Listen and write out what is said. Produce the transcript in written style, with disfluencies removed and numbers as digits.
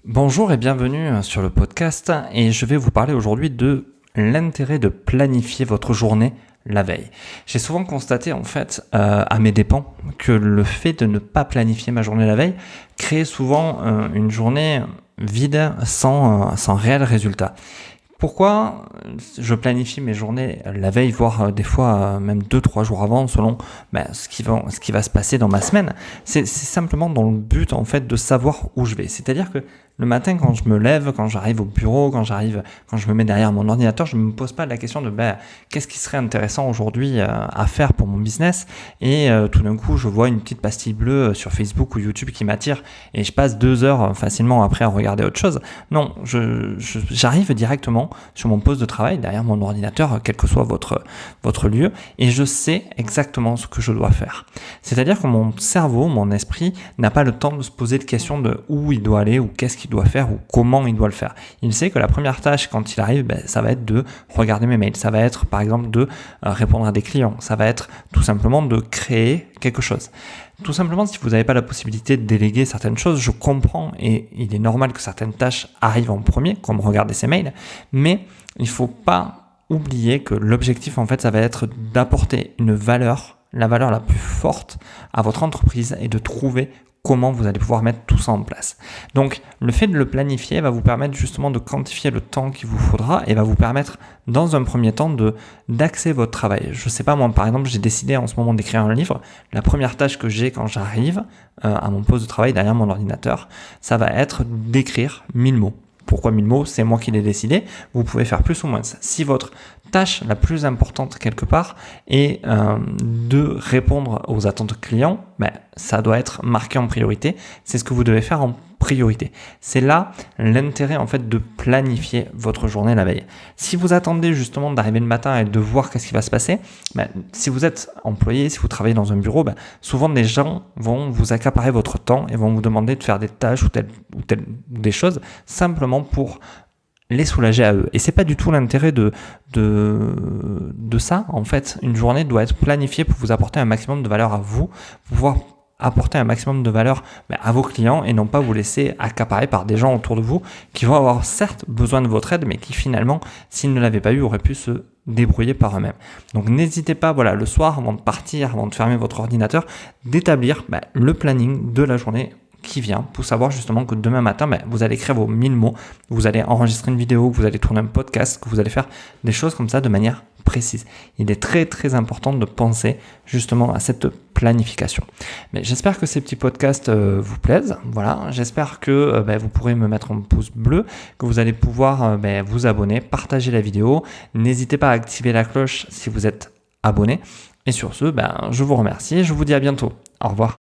Bonjour et bienvenue sur le podcast et je vais vous parler aujourd'hui de l'intérêt de planifier votre journée la veille. J'ai souvent constaté en fait à mes dépens que le fait de ne pas planifier ma journée la veille crée souvent une journée vide sans réel résultat. Pourquoi je planifie mes journées la veille, voire des fois même 2-3 jours avant, selon ce qui va se passer dans ma semaine. C'est simplement dans le but en fait de savoir où je vais. C'est-à-dire que le matin, quand je me lève, quand j'arrive au bureau, quand je me mets derrière mon ordinateur, je ne me pose pas la question de qu'est-ce qui serait intéressant aujourd'hui à faire pour mon business. Et tout d'un coup, je vois une petite pastille bleue sur Facebook ou YouTube qui m'attire et je passe 2 heures facilement après à regarder autre chose. Non, j'arrive directement sur mon poste de travail, derrière mon ordinateur, quel que soit votre lieu, et je sais exactement ce que je dois faire. C'est-à-dire que mon cerveau, mon esprit n'a pas le temps de se poser de questions de où il doit aller ou qu'est-ce qu'il doit faire ou comment il doit le faire. Il sait que la première tâche quand il arrive, ça va être de regarder mes mails, ça va être par exemple de répondre à des clients, ça va être tout simplement de créer quelque chose. Tout simplement, si vous n'avez pas la possibilité de déléguer certaines choses, je comprends et il est normal que certaines tâches arrivent en premier, comme regarder ses mails, mais il ne faut pas oublier que l'objectif, en fait, ça va être d'apporter une valeur, la valeur la plus forte à votre entreprise et de trouver comment vous allez pouvoir mettre tout ça en place. Donc, le fait de le planifier va vous permettre justement de quantifier le temps qu'il vous faudra et va vous permettre, dans un premier temps, d'axer votre travail. Je sais pas, moi, par exemple, j'ai décidé en ce moment d'écrire un livre. La première tâche que j'ai quand j'arrive à mon poste de travail derrière mon ordinateur, ça va être d'écrire 1000 mots. Pourquoi 1000 mots? C'est moi qui l'ai décidé. Vous pouvez faire plus ou moins. Si votre tâche la plus importante quelque part est de répondre aux attentes clients, ça doit être marqué en priorité. C'est ce que vous devez faire en priorité. C'est là l'intérêt en fait de planifier votre journée la veille. Si vous attendez justement d'arriver le matin et de voir qu'est-ce qui va se passer, si vous êtes employé, si vous travaillez dans un bureau, souvent des gens vont vous accaparer votre temps et vont vous demander de faire des tâches ou des choses simplement pour les soulager à eux. Et c'est pas du tout l'intérêt de ça. En fait, une journée doit être planifiée pour vous apporter un maximum de valeur à vous, pouvoir apporter un maximum de valeur à vos clients et non pas vous laisser accaparer par des gens autour de vous qui vont avoir certes besoin de votre aide, mais qui finalement, s'ils ne l'avaient pas eu, auraient pu se débrouiller par eux-mêmes. Donc n'hésitez pas, le soir, avant de partir, avant de fermer votre ordinateur, d'établir le planning de la journée qui vient pour savoir justement que demain matin, vous allez écrire vos 1000 mots, vous allez enregistrer une vidéo, vous allez tourner un podcast, que vous allez faire des choses comme ça de manière précise. Il est très très important de penser justement à cette planification. Mais j'espère que ces petits podcasts vous plaisent. Voilà, j'espère que vous pourrez me mettre un pouce bleu, que vous allez pouvoir vous abonner, partager la vidéo. N'hésitez pas à activer la cloche si vous êtes abonné. Et sur ce, je vous remercie et je vous dis à bientôt. Au revoir.